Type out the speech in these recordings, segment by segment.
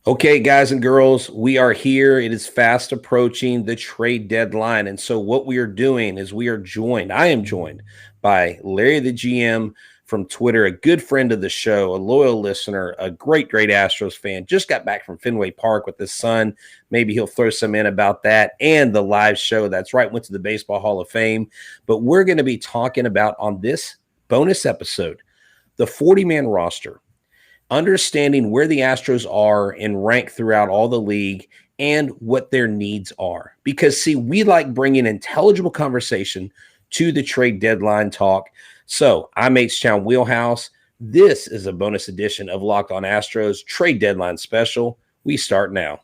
Okay, guys and girls, we are here. It is fast approaching the trade deadline. And so, what we are doing is I am joined by Larry, the GM from Twitter, a good friend of the show, a loyal listener, a great Astros fan. Just got back from Fenway Park with his son. Maybe he'll throw some in about that and the live show. That's right, went to the Baseball Hall of Fame. But we're going to be talking about on this bonus episode the 40-man roster, understanding where the Astros are and rank throughout all the league and what their needs are. Because, see, we like bringing intelligible conversation to the trade deadline talk. So I'm Htown Wheelhouse. This is a bonus edition of Locked on Astros trade deadline special. We start now.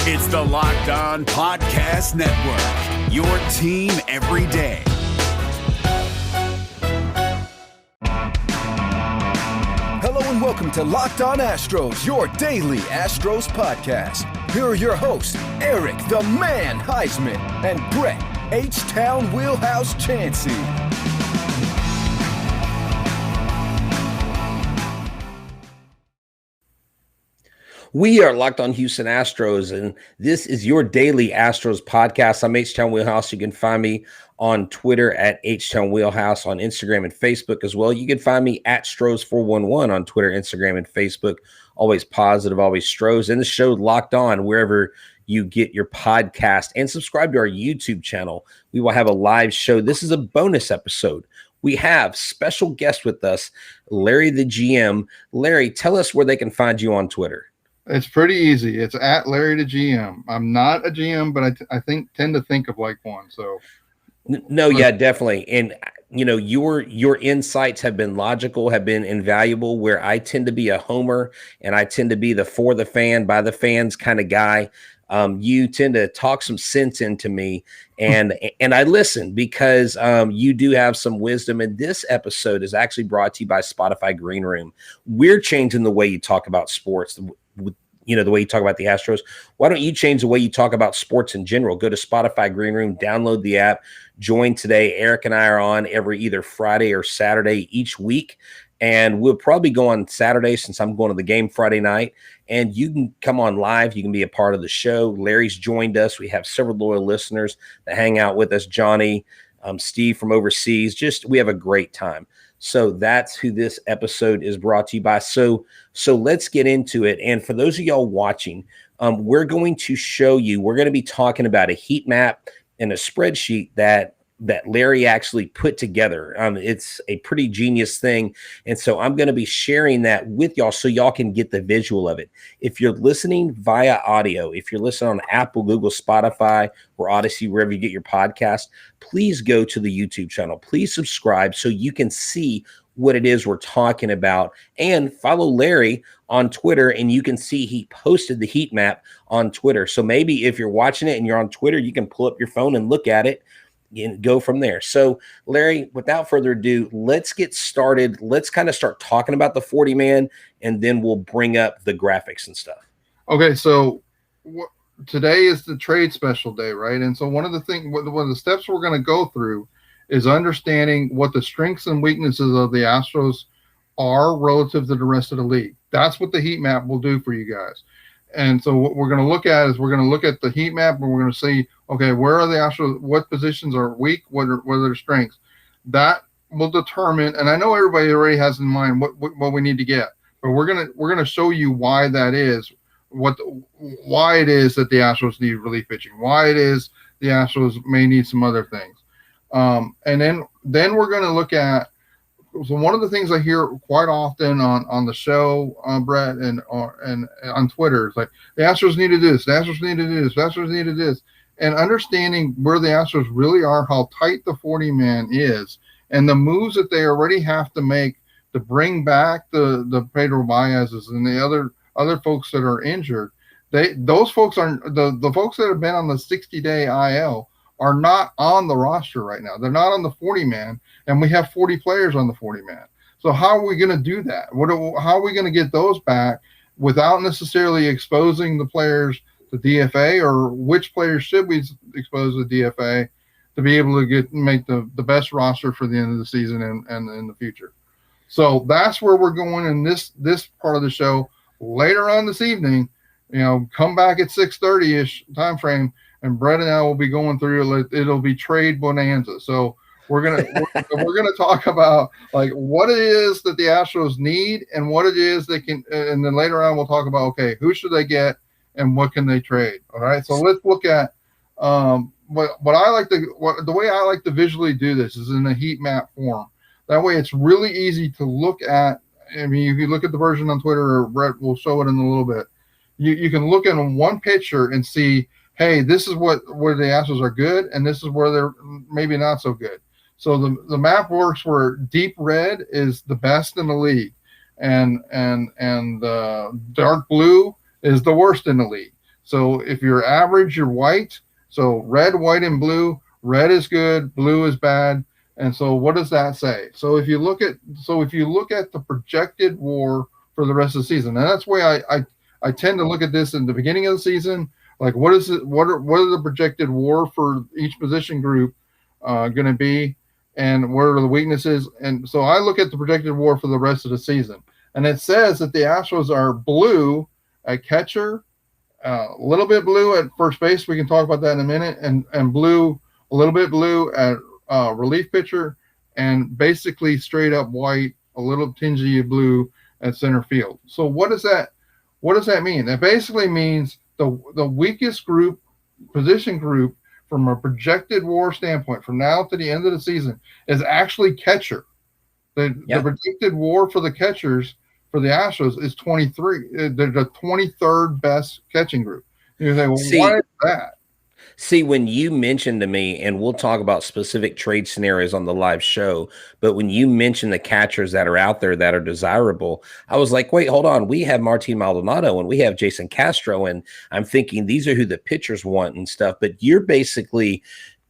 It's the Locked On Podcast Network, your team every day. Hello and welcome to Locked On Astros, your daily Astros podcast. Here are your hosts, Eric the Man Heisman and Brett Htown Wheelhouse Chansey. We are Locked on Houston Astros, and this is your daily Astros podcast. I'm Htown Wheelhouse. You can find me on Twitter at Htown Wheelhouse, on Instagram and Facebook as well. You can find me at Stros411 on Twitter, Instagram, and Facebook. Always positive, always Stros. And the show Locked On, wherever you get your podcast, and subscribe to our YouTube channel. We will have a live show. This is a bonus episode. We have special guest with us, Larry the GM. Larry, tell us where they can find you on Twitter. It's pretty easy. It's at Larry the GM. I'm not a GM, but I tend to think of like one. So, no, yeah, definitely. And you know, your insights have been logical, have been invaluable. Where I tend to be a homer, and I tend to be the for the fan, by the fans kind of guy. You tend to talk some sense into me, and I listen because you do have some wisdom. And this episode is actually brought to you by Spotify Green Room. We're changing the way you talk about sports. The way you talk about the Astros. Why don't you change the way you talk about sports in general? Go to Spotify Green Room, download the app, join today. Eric and I are on every either Friday or Saturday each week. And we'll probably go on Saturday since I'm going to the game Friday night. And you can come on live. You can be a part of the show. Larry's joined us. We have several loyal listeners that hang out with us. Johnny, Steve from overseas. We have a great time. So that's who this episode is brought to you by. So let's get into it. And for those of y'all watching, we're going to be talking about a heat map and a spreadsheet that Larry actually put together. It's a pretty genius thing. And so I'm going to be sharing that with y'all so y'all can get the visual of it. If you're listening via audio, if you're listening on Apple, Google, Spotify, or Odyssey, wherever you get your podcast, please go to the YouTube channel. Please subscribe so you can see what it is we're talking about, and follow Larry on Twitter, and you can see he posted the heat map on Twitter. So maybe if you're watching it and you're on Twitter, you can pull up your phone and look at it and go from there. So, Larry, without further ado, let's get started. Let's kind of start talking about the 40-man, and then we'll bring up the graphics and stuff. Okay, so today is the trade special day, right? And so one of the steps we're going to go through is understanding what the strengths and weaknesses of the Astros are relative to the rest of the league. That's what the heat map will do for you guys. And so what we're going to look at is the heat map, and we're going to see, okay, where are the Astros, what positions are weak, what are their strengths. That will determine, and I know everybody already has in mind what we need to get, but we're going to show you why that is, why it is that the Astros need relief pitching, why it is the Astros may need some other things. And then we're going to look at, so one of the things I hear quite often on the show, Brett, and on Twitter is like, the Astros need to do this, the Astros need to do this, the Astros need to do this. And understanding where the Astros really are, how tight the 40-man is, and the moves that they already have to make to bring back the Pedro Baez's and the other folks that are injured. Those folks are the folks that have been on the 60-day IL are not on the roster right now. They're not on the 40-man, and we have 40 players on the 40-man. So how are we going to do that? How are we going to get those back without necessarily exposing the players to DFA, or which players should we expose to DFA to be able to make the best roster for the end of the season and in the future. So that's where we're going in this part of the show. Later on this evening, come back at 6:30-ish time frame, and Brett and I will be going through it. It'll be trade bonanza. So we're gonna talk about like what it is that the Astros need and what it is they can, and then later on we'll talk about, okay, who should they get and what can they trade. All right, so let's look at the way I like to visually do this is in a heat map form. That way it's really easy to look at. I mean, if you look at the version on Twitter, or Brett will show it in a little bit, you can look at one picture and see, hey, this is where the Astros are good, and this is where they're maybe not so good. So the map works where deep red is the best in the league, and dark blue is the worst in the league. So if you're average, you're white. So red, white, and blue. Red is good, blue is bad. And so what does that say? So if you look at the projected WAR for the rest of the season, and that's the way I tend to look at this in the beginning of the season. Like what are the projected WAR for each position group going to be? And what are the weaknesses? And so I look at the projected WAR for the rest of the season. And it says that the Astros are blue at catcher, a little bit blue at first base. We can talk about that in a minute. And blue, a little bit blue at relief pitcher, and basically straight up white, a little tingy of blue at center field. So what does that mean? That basically means the weakest position group from a projected WAR standpoint from now to the end of the season is actually catcher. The projected WAR for the catchers for the Astros is 23. They're the 23rd best catching group. You say, well, why is that? See, when you mentioned to me, and we'll talk about specific trade scenarios on the live show, but when you mentioned the catchers that are out there that are desirable, I was like, wait, hold on. We have Martin Maldonado and we have Jason Castro, and I'm thinking these are who the pitchers want and stuff. But you're basically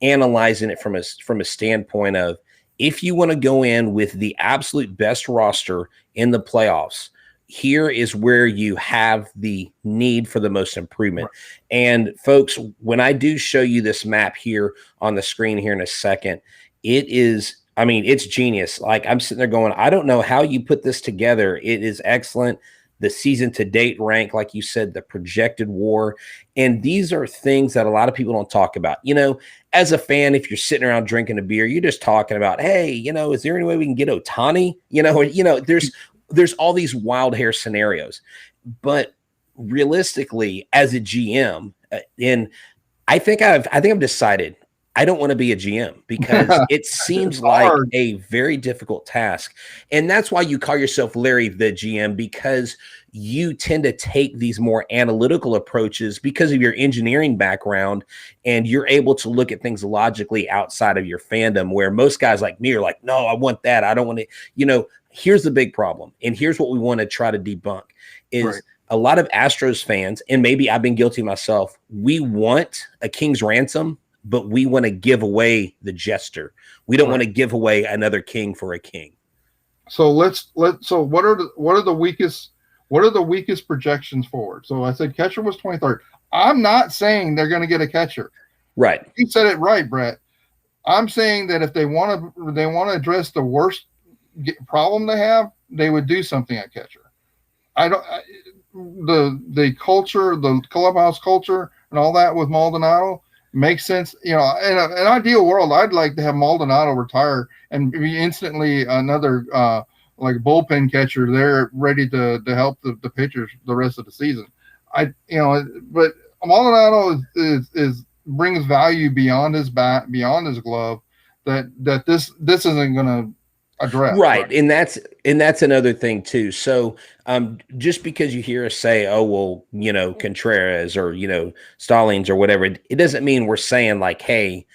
analyzing it from a standpoint of, if you want to go in with the absolute best roster in the playoffs, here is where you have the need for the most improvement. Right. And folks, when I do show you this map here on the screen here in a second, it's genius. Like, I'm sitting there going, I don't know how you put this together. It is excellent. The season to date rank, like you said, the projected WAR. And these are things that a lot of people don't talk about. As a fan, if you're sitting around drinking a beer, you're just talking about, hey, is there any way we can get Htown? There's all these wild hair scenarios, but realistically, as a GM, and I think I've decided I don't want to be a GM because it seems like a very difficult task. And that's why you call yourself Larry the GM, because you tend to take these more analytical approaches because of your engineering background, and you're able to look at things logically outside of your fandom, where most guys like me are like, no, I want that. I don't want to, here's the big problem. And here's what we want to try to debunk is right. A lot of Astros fans, and maybe I've been guilty myself, we want a king's ransom, but we want to give away the jester. We don't want to give away another king for a king. So so what are the weakest projections forward? So I said catcher was 23rd. I'm not saying they're going to get a catcher. Right. You said it right, Brett. I'm saying that if they want to address the worst problem they have, they would do something at catcher. The culture, the clubhouse culture, and all that with Maldonado makes sense. In an ideal world, I'd like to have Maldonado retire and be instantly another like bullpen catcher there, ready to help the pitchers the rest of the season. But Maldonado is brings value beyond his bat, beyond his glove, that this isn't going to address. Right. And that's another thing too. So just because you hear us say, oh, well, Contreras or, Stallings or whatever, it doesn't mean we're saying like, hey,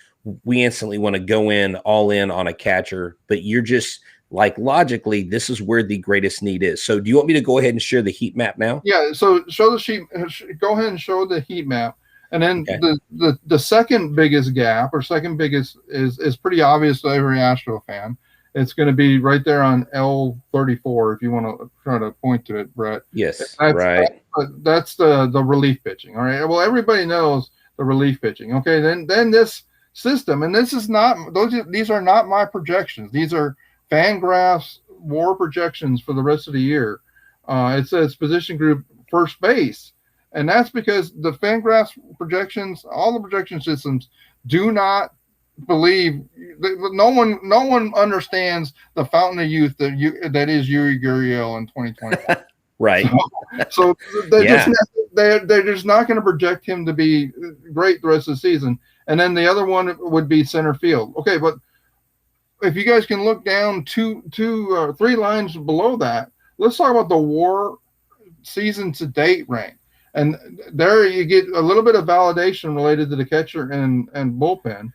we instantly want to go all in on a catcher, but you're just like, logically, this is where the greatest need is. So do you want me to go ahead and share the heat map now? Yeah. So show the sheet, go ahead and show the heat map. And then the second biggest gap or second biggest is pretty obvious to every Astro fan. It's going to be right there on L34 if you want to try to point to it, Brett. Yes, That's, right. That's the relief pitching. All right. Well, everybody knows the relief pitching. Okay. Then this system, and this is not these are not my projections. These are Fangraphs WAR projections for the rest of the year. It says position group first base, and that's because the Fangraphs projections, all the projection systems, do not believe no one understands the fountain of youth that is Yuri Gurriel in 2021. Right. So they're just not going to project him to be great the rest of the season. And then the other one would be center field. Okay, but if you guys can look down two or three lines below that, let's talk about the WAR season to date rank. And there you get a little bit of validation related to the catcher and bullpen.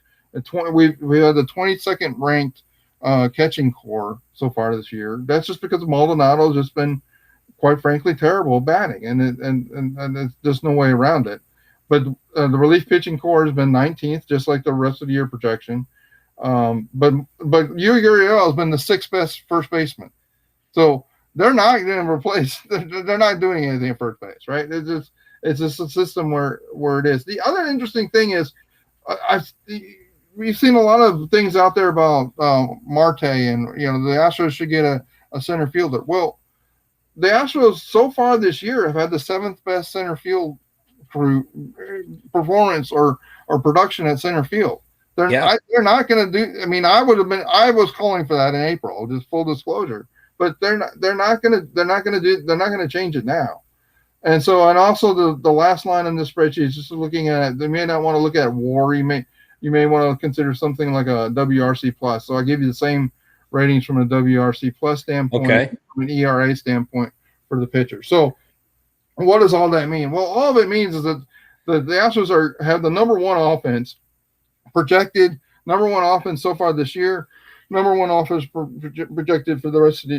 We had the 22nd ranked catching core so far this year. That's just because Maldonado's just been, quite frankly, terrible batting, and there's just no way around it. But the relief pitching core has been 19th, just like the rest of the year projection. But Yuri Gurriel has been the 6th best first baseman. So they're not going to replace. They're not doing anything at first base, right? It's just a system where it is. The other interesting thing is, we've seen a lot of things out there about Marte, and the Astros should get a center fielder. Well, the Astros so far this year have had the 7th best center field performance or production at center field. They're not going to do. I mean, I was calling for that in April, just full disclosure. But they're not going to change it now. And also the last line on this spreadsheet is just looking at. They may not want to look at WAR. You may want to consider something like a WRC plus. So I give you the same ratings from a WRC plus standpoint, from an ERA standpoint for the pitcher. So what does all that mean? Well, all of it means is that the Astros have the number one offense, projected number one offense so far this year, number one offense projected for the rest of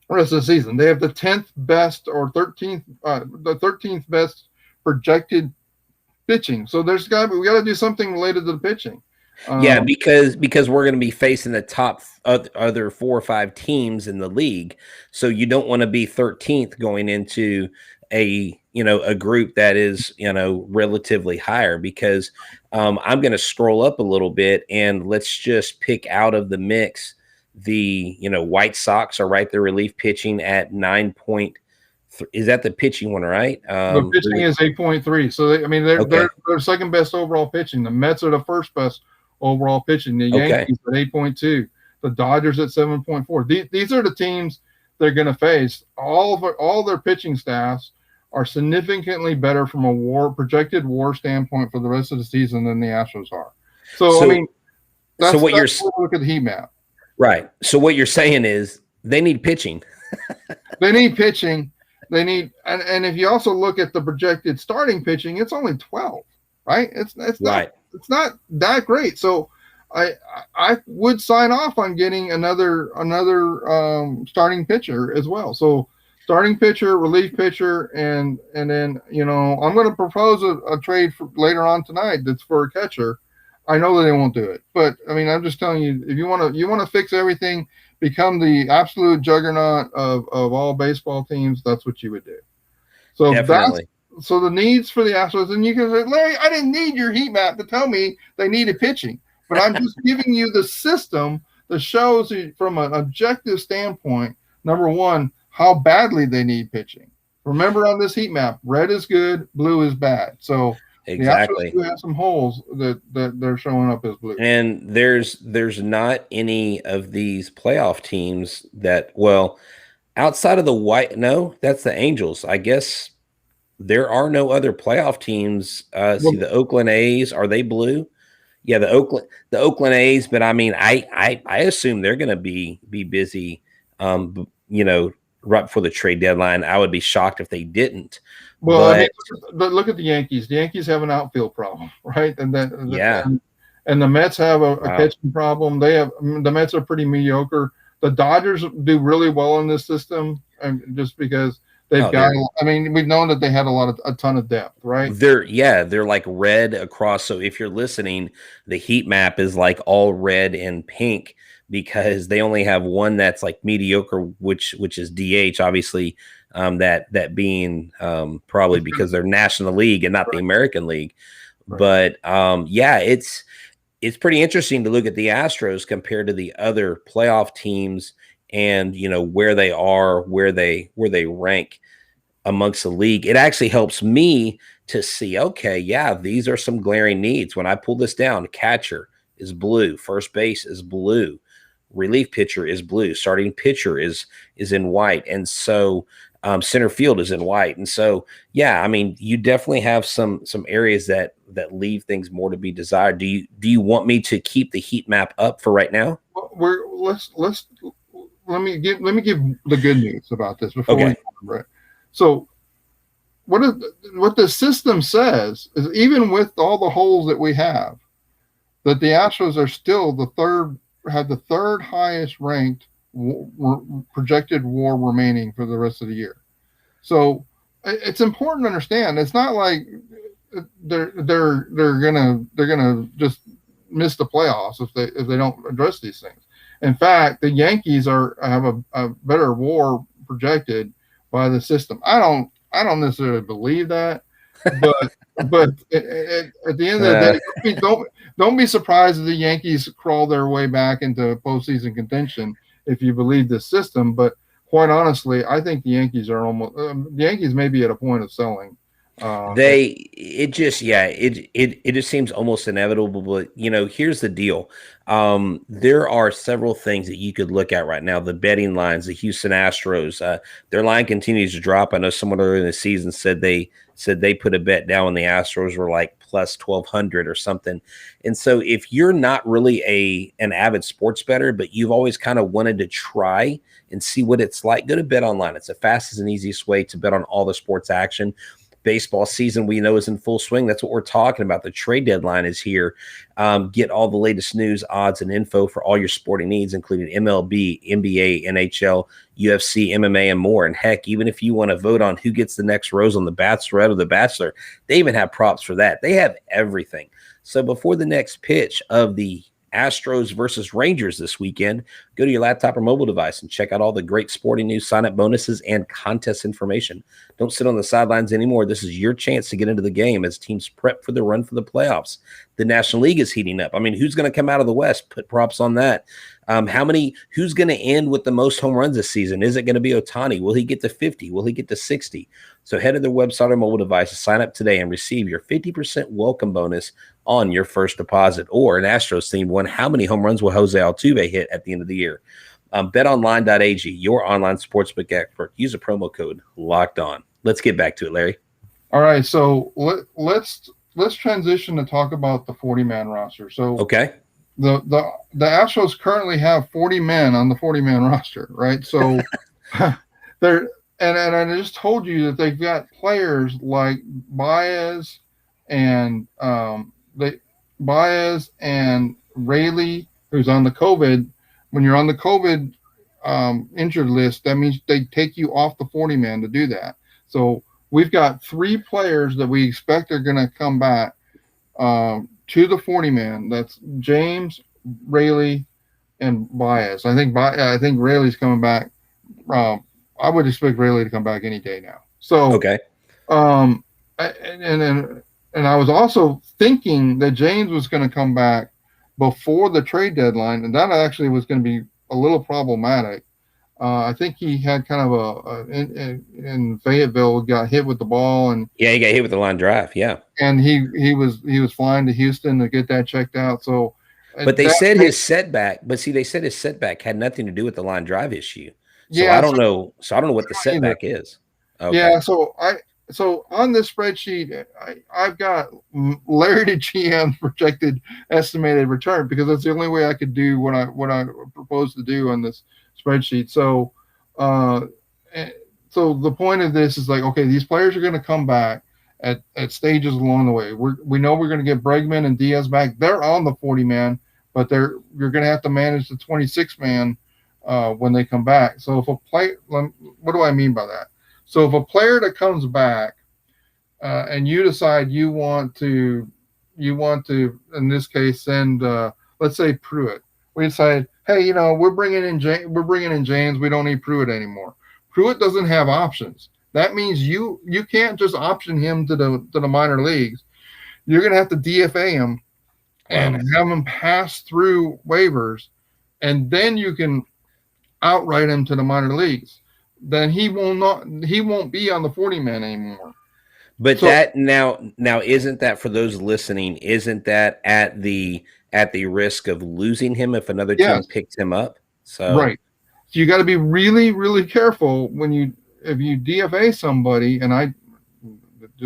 the season. They have the 10th best or 13th best projected pitching. So we got to do something related to the pitching. Because we're going to be facing the top other 4 or 5 teams in the league. So you don't want to be 13th going into a group that is, relatively higher, because I'm going to scroll up a little bit and let's just pick out of the mix. The, White Sox are right there, relief pitching at 9.3. Is that the pitching one, right? The pitching is 8.3. So they're second best overall pitching. The Mets are the first best overall pitching. The Yankees at 8.2. The Dodgers at 7.4. These are the teams they're going to face. All their pitching staffs are significantly better from a projected WAR standpoint for the rest of the season than the Astros are. So I mean, that's look at the heat map. Right. So what you're saying is they need pitching. They need pitching. They need, and if you also look at the projected starting pitching, it's only 12, right? It's not that great. So I would sign off on getting another starting pitcher as well. So starting pitcher, relief pitcher, and then I'm going to propose a trade for later on tonight that's for a catcher. I know that they won't do it, but I mean, I'm just telling you, if you want to fix everything, become the absolute juggernaut of all baseball teams, that's what you would do. So definitely. So the needs for the Astros, and you can say, Larry, I didn't need your heat map to tell me they needed pitching, but I'm just giving you the system that shows you from an objective standpoint, number one, how badly they need pitching. Remember, on this heat map, red is good, blue is bad. So exactly, the Astros do have some holes that they're showing up as blue. And there's not any of these playoff teams that, well, outside of the white. No, that's the Angels. I guess there are no other playoff teams. See the Oakland A's. Are they blue? Yeah, the Oakland A's. But I mean, I assume they're going to be busy. Right before the trade deadline. I would be shocked if they didn't. Well, but look at the Yankees. The Yankees have an outfield problem, right? And and the Mets have a catching problem. The Mets are pretty mediocre. The Dodgers do really well in this system, and just because they've got. I mean, we've known that they had a ton of depth, right? They're like red across. So if you're listening, the heat map is like all red and pink. because they only have one that's like mediocre, which is DH, obviously. That being probably because they're National League and not the American League. Right. But yeah, it's pretty interesting to look at the Astros compared to the other playoff teams, and where they are, where they rank amongst the league. It actually helps me to see, okay, yeah, these are some glaring needs. When I pull this down, catcher is blue, first base is blue, relief pitcher is blue, starting pitcher is in white, and so center field is in white. And so, yeah, I mean, you definitely have some areas that leave things more to be desired. Do you want me to keep the heat map up for right now? Well, let me give the good news about this before Okay. Right. So what the system says is, even with all the holes that we have, that the Astros are still the third highest ranked projected WAR remaining for the rest of the year. So it's important to understand. It's not like they're gonna just miss the playoffs if they don't address these things. In fact, the Yankees have a better WAR projected by the system. I don't necessarily believe that, but at the end of the day, don't be surprised if the Yankees crawl their way back into postseason contention if you believe this system. But quite honestly, I think the Yankees are the Yankees may be at a point of selling. It just seems almost inevitable. But here's the deal. There are several things that you could look at right now. The betting lines, the Houston Astros, their line continues to drop. I know someone earlier in the season said they put a bet down when the Astros were like plus 1,200 or something. And so if you're not really an avid sports bettor, but you've always kind of wanted to try and see what it's like, go to Bet Online. It's the fastest and easiest way to bet on all the sports action. Baseball season, we know, is in full swing. That's what we're talking about. The trade deadline is here. Get all the latest news, odds, and info for all your sporting needs, including MLB, NBA, NHL, UFC, MMA, and more. And heck, even if you want to vote on who gets the next rose on The Bachelorette or The Bachelor, they even have props for that. They have everything. So before the next pitch of the Astros versus Rangers this weekend, go to your laptop or mobile device and check out all the great sporting news, sign-up bonuses, and contest information. Don't sit on the sidelines anymore. This is your chance to get into the game as teams prep for the run for the playoffs. The National League is heating up. I mean, who's going to come out of the West? Put props on that. Who's going to end with the most home runs this season? Is it going to be Htown? Will he get to 50? Will he get to 60? So head to their website or mobile device to sign up today and receive your 50% welcome bonus on your first deposit. Or an Astros themed one, how many home runs will Jose Altuve hit at the end of the year? BetOnline.ag, your online sportsbook expert. Use a promo code Locked On. Let's get back to it, Larry. All right, so let's transition to talk about the 40-man roster. So okay, the Astros currently have 40 men on the 40-man roster, right? So they're and I just told you that they've got players like Baez and Rayleigh, who's on the COVID. When you're on the COVID injured list, that means they take you off the 40-man to do that. So we've got 3 players that we expect are going to come back to the 40-man. That's James, Rayleigh, and Baez. I think Rayleigh's coming back. I would expect Rayleigh to come back any day now. So okay. And I was also thinking that James was going to come back before the trade deadline, and that actually was going to be a little problematic. I think he had kind of in Fayetteville, got hit with the ball, and yeah, he got hit with the line drive. Yeah, and he was flying to Houston to get that checked out. So, but they said his setback. But see, they said his setback had nothing to do with the line drive issue. So yeah, I don't know. So I don't know what the setback is. Okay. Yeah, so on this spreadsheet, I've got Larry to GM projected estimated return, because that's the only way I could do what I propose to do on this spreadsheet. So the point of this is like, okay, these players are going to come back at stages along the way. We know we're going to get Bregman and Diaz back. They're on the 40-man, but you're going to have to manage the 26-man when they come back. So if a player, what do I mean by that? So if a player that comes back and you decide you want to, in this case, send, let's say Pruitt. We decide, hey, we're bringing in James. We don't need Pruitt anymore. Pruitt doesn't have options. That means you can't just option him to the minor leagues. You're going to have to DFA him and have him pass through waivers, and then you can outright him to the minor leagues. Then he won't be on the 40-man anymore. But that now isn't that, for those listening, isn't that at the risk of losing him if another team picks him up? So right. So you got to be really, really careful if you DFA somebody, and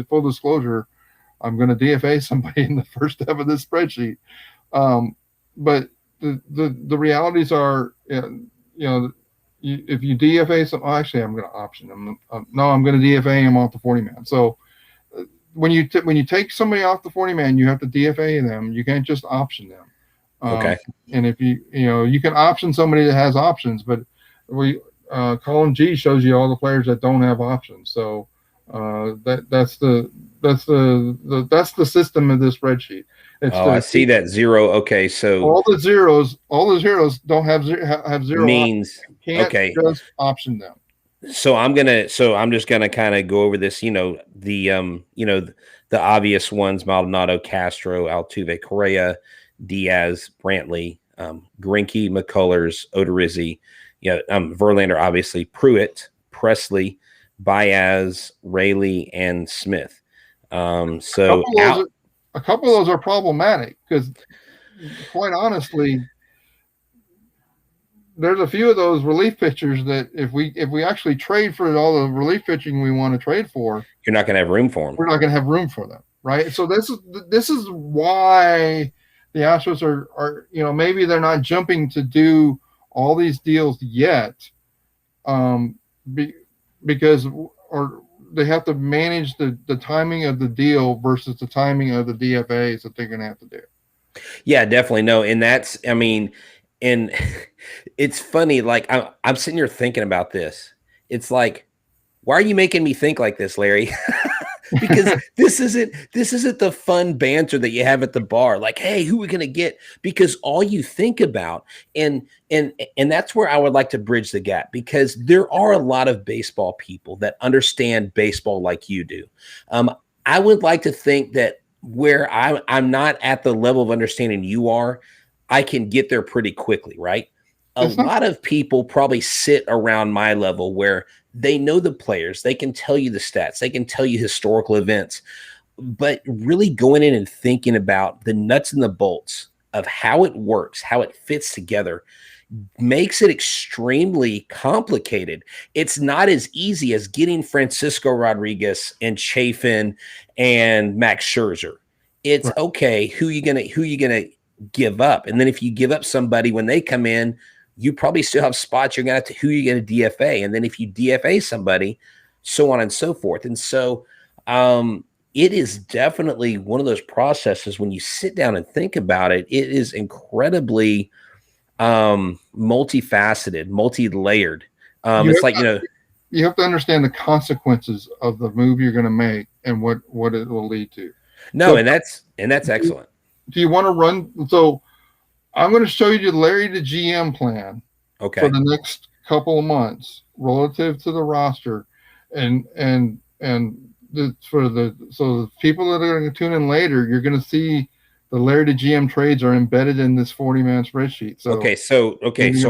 full disclosure, I'm going to DFA somebody in the first step of this spreadsheet. But the realities are, if you DFA some, actually, I'm going to option them. No, I'm going to DFA him off the 40-man. So when you take somebody off the 40-man, you have to DFA them. You can't just option them. Okay. And if you can option somebody that has options, but column G shows you all the players that don't have options. So that's the system of this spreadsheet. I see that 0. Okay, so all the zeros don't have zero means options. Can't just option them. So I'm just gonna kind of go over this. The obvious ones: Maldonado, Castro, Altuve, Correa, Diaz, Brantley, Greinke, McCullers, Odorizzi, Verlander, obviously, Pruitt, Presley, Baez, Rayleigh, and Smith. So a couple of those are problematic because, quite honestly, there's a few of those relief pitchers that if we actually trade for all the relief pitching we want to trade for, you're not going to have room for them. We're not going to have room for them, right? So this is why the Astros are maybe they're not jumping to do all these deals yet, because they have to manage the timing of the deal versus the timing of the DFAs that they're going to have to do. Yeah, definitely. No, and that's, and it's funny. Like I'm sitting here thinking about this. It's like, why are you making me think like this, Larry? Because this isn't the fun banter that you have at the bar. Like, hey, who are we gonna get? Because all you think about, and that's where I would like to bridge the gap, because there are a lot of baseball people that understand baseball like you do. I would like to think that where I'm not at the level of understanding you are, I can get there pretty quickly, right? A lot of people probably sit around my level where they know the players, they can tell you the stats, they can tell you historical events, but really going in and thinking about the nuts and the bolts of how it works, how it fits together, makes it extremely complicated. It's not as easy as getting Francisco Rodriguez and Chafin and Max Scherzer. It's right. Okay, who you gonna give up? And then if you give up somebody when they come in, you probably still have spots you're going to who you're going to DFA. And then if you DFA somebody, so on and so forth. And so it is definitely one of those processes when you sit down and think about it, it is incredibly multifaceted, multi-layered. It's like, you have to understand the consequences of the move you're going to make and what it will lead to. No, so, and that's excellent. Do you want to run? So I'm going to show you the Larry the GM plan for the next couple of months relative to the roster, and the people that are going to tune in later, you're going to see the Larry the GM trades are embedded in this 40-man spreadsheet. So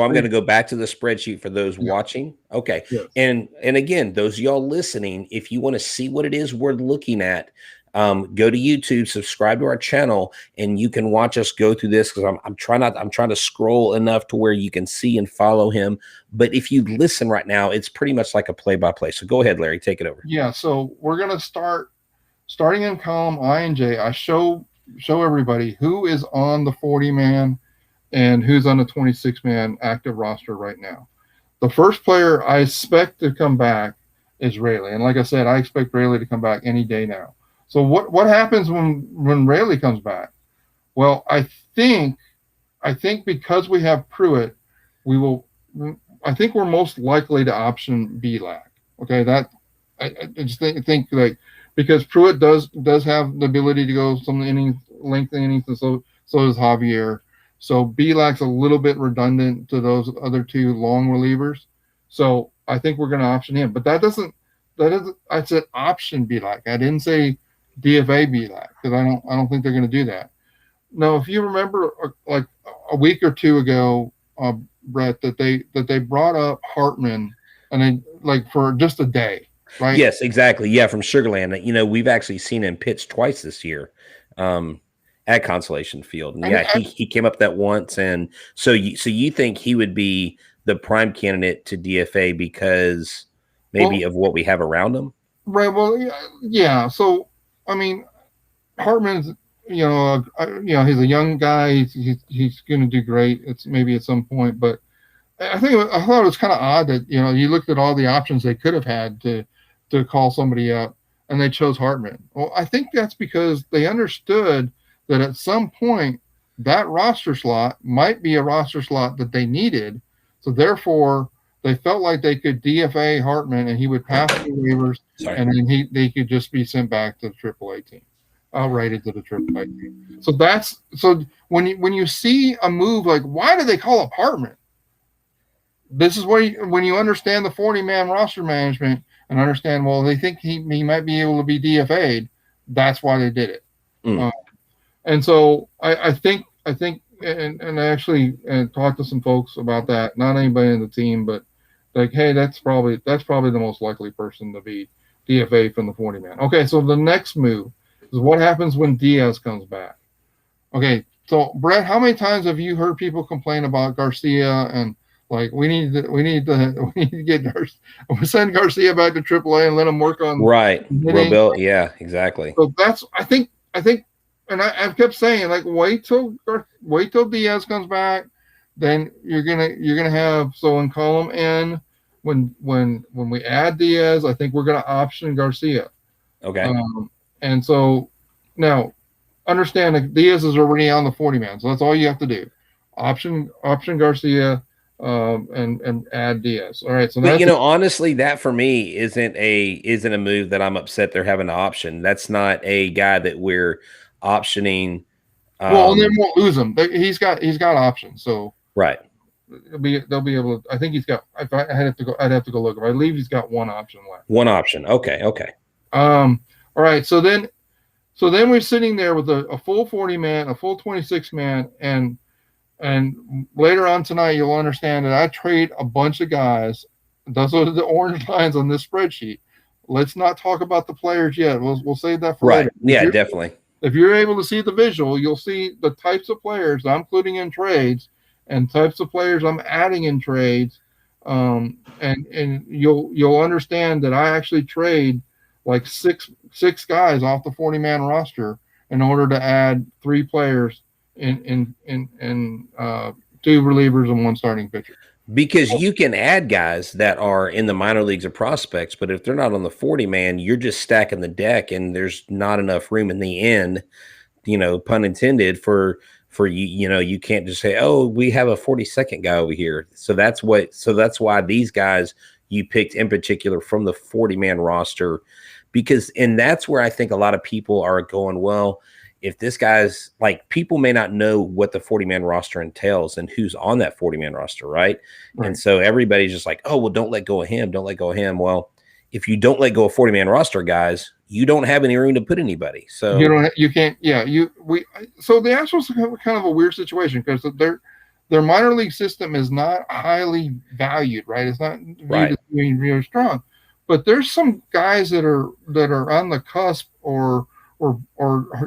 I'm going to go back to the spreadsheet for those watching. Okay, yes. And again, those of y'all listening, if you want to see what it is we're looking at, go to YouTube, subscribe to our channel, and you can watch us go through this, because I'm trying to scroll enough to where you can see and follow him. But if you listen right now, it's pretty much like a play-by-play. So go ahead, Larry, take it over. Yeah, so we're gonna starting in column I and J. I show everybody who is on the 40-man and who's on the 26-man active roster right now. The first player I expect to come back is Rayleigh, and like I said, I expect Rayleigh to come back any day now. So what happens when Rayleigh comes back? Well, I think because we have Pruitt, I think we're most likely to option Black. Okay, that I just think like, because Pruitt does have the ability to go some innings, length innings, and so does Javier. So Belak's a little bit redundant to those other two long relievers. So I think we're going to option him. But that doesn't. I said option Belak. I didn't say DFA Belak because I don't think they're going to do that. No, if you remember, like a week or two ago, Brett, that they brought up Hartman, and then like for just a day, right? Yes, exactly. Yeah, from Sugarland. We've actually seen him pitch twice this year, at Consolation Field, and yeah, he came up that once, and so you think he would be the prime candidate to DFA because maybe of what we have around him, right? Well, yeah. So I mean, Hartman's. He's a young guy. He's going to do great. It's maybe at some point, but I thought it was kind of odd that you looked at all the options they could have had to call somebody up, and they chose Hartman. Well, I think that's because they understood that at some point that roster slot might be a roster slot that they needed, so therefore they felt like they could DFA Hartman and he would pass the waivers, and then they could just be sent back to the AAA team. Outrighted to the AAA team. So when you see a move like, why do they call up Hartman? This is when you understand the 40-man roster management and understand, well, they think he might be able to be DFA'd. That's why they did it. And so I think, and I actually talked to some folks about that. Not anybody in the team, but like, hey, that's probably the most likely person to be DFA from the 40-man. Okay, so the next move is what happens when Diaz comes back. Okay, so Brett, how many times have you heard people complain about Garcia and like we need to get send Garcia back to AAA and let him work on Robel? Yeah, exactly. So that's I think, and I've kept saying like wait till Diaz comes back, then you're gonna have in column N when we add Diaz, I think we're gonna option Garcia. Okay. And so now understand that Diaz is already on the 40-man. So that's all you have to do. Option Garcia and add Diaz. All right. So but honestly, that for me isn't a move that I'm upset they're having an option. That's not a guy that we're optioning. Well, and then we'll lose him. He's got options. So right. They'll be able to. I think he's got. If I'd have to go look. I believe he's got one option left. One option. Okay. All right, so then we're sitting there with a full 40-man, a full 26-man, and later on tonight you'll understand that I trade a bunch of guys. Those are the orange lines on this spreadsheet. Let's not talk about the players yet. We'll save that for later. Yeah, definitely. If you're able to see the visual, you'll see the types of players I'm including in trades and types of players I'm adding in trades, and you'll understand that I actually trade like six guys off the 40-man roster in order to add 3 players in 2 relievers and 1 starting pitcher. Because you can add guys that are in the minor leagues or prospects, but if they're not on the 40-man, you're just stacking the deck, and there's not enough room in the end, pun intended, for you. You can't just say, oh, we have a 42nd guy over here. So that's why these guys you picked in particular from the 40-man roster. And that's where I think a lot of people are going, well, if this guy's like, people may not know what the 40-man roster entails and who's on that 40-man roster, right? And so everybody's just like, oh, well, don't let go of him. Don't let go of him. Well, if you don't let go of 40-man roster guys, you don't have any room to put anybody. So you can't. Yeah, So the Astros are kind of a weird situation because their minor league system is not highly valued, right? It's not viewed as being really strong. But there's some guys that are on the cusp or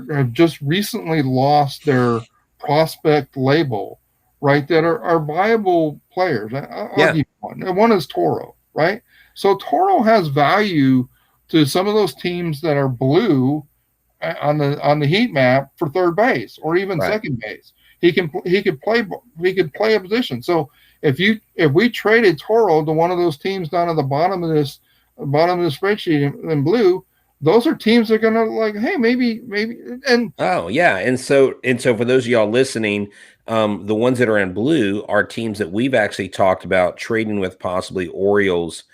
have just recently lost their prospect label, right? That are viable players. I'll give one. One is Toro, right? So Toro has value to some of those teams that are blue on the heat map for third base or even second base. He could play a position. So if we traded Toro to one of those teams down at the bottom of the spreadsheet in blue, those are teams that are gonna like, hey, maybe and and so for those of y'all listening, the ones that are in blue are teams that we've actually talked about trading with, possibly Orioles,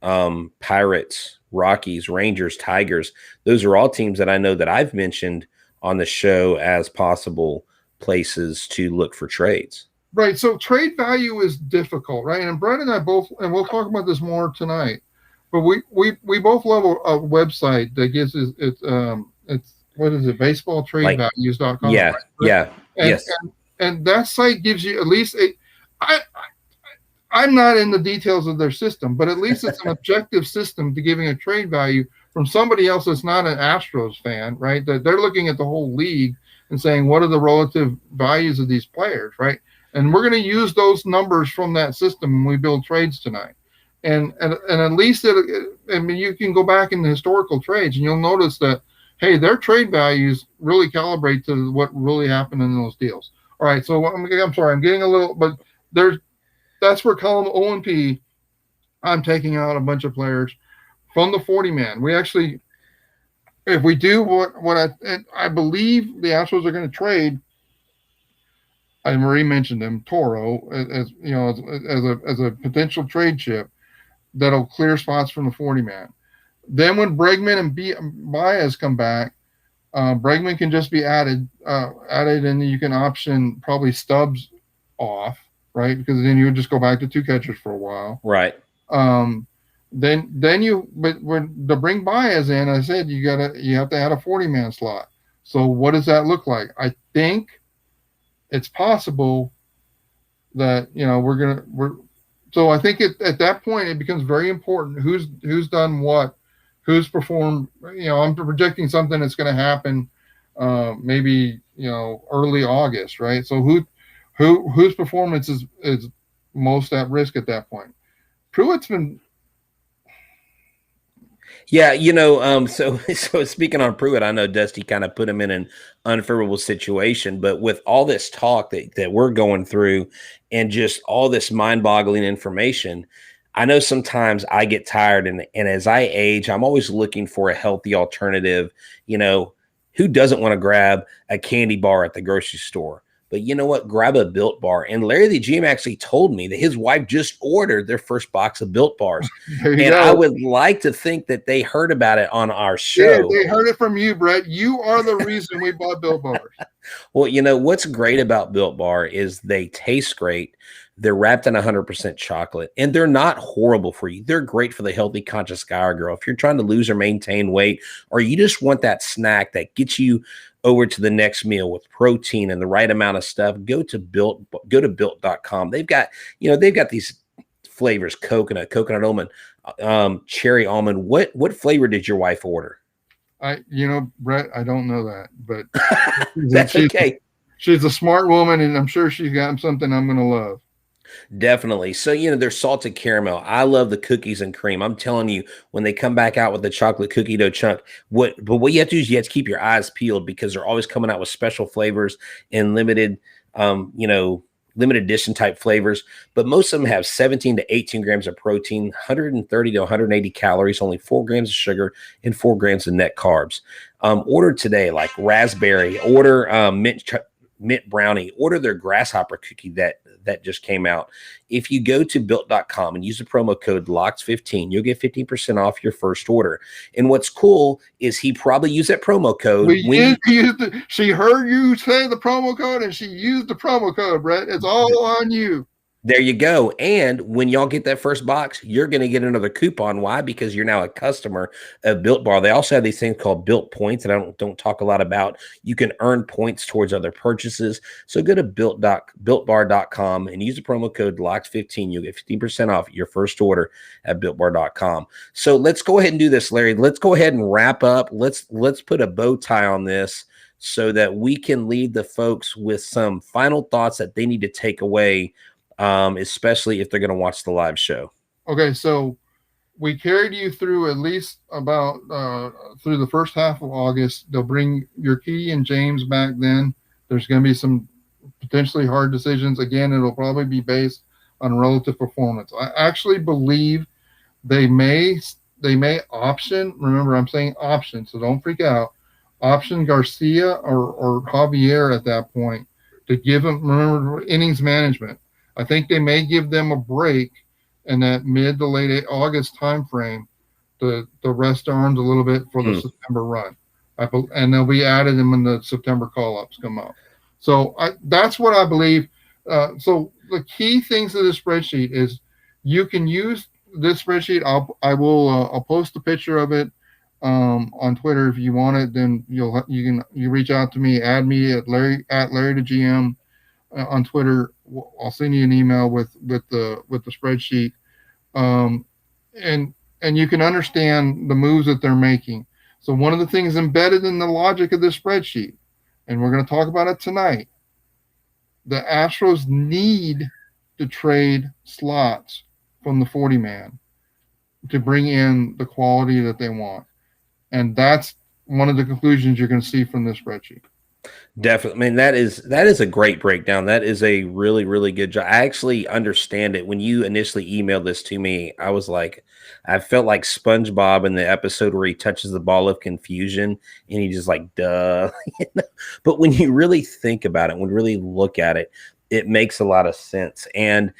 Pirates, Rockies, Rangers, Tigers. Those are all teams that I know that I've mentioned on the show as possible places to look for trades. Right. So trade value is difficult, right? And Brett and I both, and we'll talk about this more tonight, but we both love a website that gives us it's what is it, baseballtradevalues.com. Yeah. Right? Yeah. And, Yes. and that site gives you at least I'm not in the details of their system, but at least it's an objective system to giving a trade value from somebody else that's not an Astros fan, right? That they're looking at the whole league and saying, what are the relative values of these players, right? And we're going to use those numbers from that system when we build trades tonight. And at least, I mean, you can go back in the historical trades and you'll notice that, hey, their trade values really calibrate to what really happened in those deals. All right, so I'm sorry, I'm getting a little, but that's where column O and P, I'm taking out a bunch of players from the 40-man. We actually, if we do what I believe the Astros are going to trade, I already mentioned them, Toro, as you know, as a potential trade chip that'll clear spots from the 40-man. Then when Bregman and Baez come back, Bregman can just be added, and you can option probably Stubbs off, right? Because then you would just go back to 2 catchers for a while, right? Then you, but when to bring Baez in, I said you have to add a 40-man slot. So what does that look like? I think it's possible that so I think at that point it becomes very important who's done what, who's performed. I'm projecting something that's going to happen maybe early August, right? So whose performance is most at risk at that point? Pruitt's been. Yeah, so speaking on Pruitt, I know Dusty kind of put him in an unfavorable situation, but with all this talk that we're going through and just all this mind-boggling information, I know sometimes I get tired, and as I age, I'm always looking for a healthy alternative. Who doesn't want to grab a candy bar at the grocery store? But you know what? Grab a Built Bar. And Larry the GM actually told me that his wife just ordered their first box of Built Bars. And I would like to think that they heard about it on our show. Yeah, they heard it from you, Brett. You are the reason we bought Built Bars. Well, what's great about Built Bar is they taste great. They're wrapped in 100% chocolate, and they're not horrible for you. They're great for the healthy, conscious guy or girl. If you're trying to lose or maintain weight, or you just want that snack that gets you over to the next meal with protein and the right amount of stuff, go to built.com. They've got these flavors: coconut almond, cherry almond. What flavor did your wife order? Brett, I don't know that, but that's okay. She's a smart woman, and I'm sure she's got something I'm going to love. Definitely. So, there's salted caramel. I love the cookies and cream. I'm telling you, when they come back out with the chocolate cookie dough chunk, what you have to do is you have to keep your eyes peeled, because they're always coming out with special flavors and limited edition type flavors. But most of them have 17 to 18 grams of protein, 130 to 180 calories, only 4 grams of sugar, and 4 grams of net carbs. Order today, like raspberry, order mint brownie, order their grasshopper cookie that just came out. If you go to built.com and use the promo code LOCKED15, you'll get 15% off your first order. And what's cool is he probably used that promo code. She heard you say the promo code, and she used the promo code, Brett. It's all on you. There you go. And when y'all get that first box, you're going to get another coupon. Why? Because you're now a customer of Built Bar. They also have these things called Built Points that I don't talk a lot about. You can earn points towards other purchases. So go to builtbar.com and use the promo code LOCKED15. You'll get 15% off your first order at builtbar.com. So let's go ahead and do this, Larry. Let's go ahead and wrap up. Let's put a bow tie on this so that we can leave the folks with some final thoughts that they need to take away, especially if they're going to watch the live show. Okay, so we carried you through at least about through the first half of August. They'll bring Urquidy and James back then. There's going to be some potentially hard decisions. Again, it'll probably be based on relative performance. I actually believe they may option. Remember, I'm saying option, so don't freak out. Option Garcia or Javier at that point to give them, remember, innings management. I think they may give them a break in that mid to late August timeframe to rest their arms a little bit for the September run. And they'll be added when the September call-ups come up. So that's what I believe. So the key things of this spreadsheet is you can use this spreadsheet. I'll post a picture of it on Twitter if you want it. Then you reach out to me, add me at Larry the GM on Twitter. I'll send you an email with the spreadsheet, and you can understand the moves that they're making. So one of the things embedded in the logic of this spreadsheet, and we're going to talk about it tonight, the Astros need to trade slots from the 40-man to bring in the quality that they want. And that's one of the conclusions you're going to see from this spreadsheet. Definitely. I mean, that is a great breakdown. That is a really, really good job. I actually understand it. When you initially emailed this to me, I was like, I felt like SpongeBob in the episode where he touches the ball of confusion and he just like, duh. But when you really think about it, when you really look at it, it makes a lot of sense. And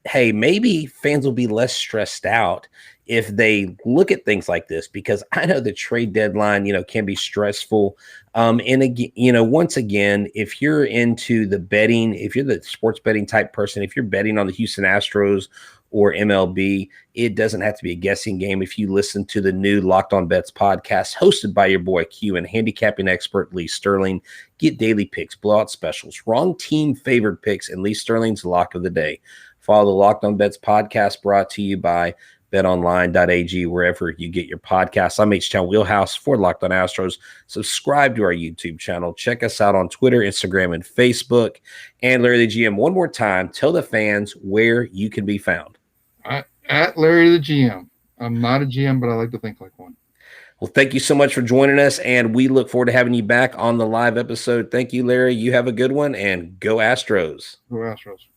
hey, maybe fans will be less stressed out if they look at things like this, because I know the trade deadline, can be stressful. And again, once again, if you're into the betting, if you're the sports betting type person, if you're betting on the Houston Astros or MLB, it doesn't have to be a guessing game. If you listen to the new Locked On Bets podcast hosted by your boy Q and handicapping expert Lee Sterling, get daily picks, blowout specials, wrong team favored picks, and Lee Sterling's lock of the day. Follow the Locked On Bets podcast brought to you by betonline.ag, wherever you get your podcasts. I'm Htown Wheelhouse for Locked On Astros. Subscribe to our YouTube channel. Check us out on Twitter, Instagram, and Facebook. And Larry the GM, one more time, tell the fans where you can be found. At Larry the GM. I'm not a GM, but I like to think like one. Well, thank you so much for joining us, and we look forward to having you back on the live episode. Thank you, Larry. You have a good one, and go Astros. Go Astros.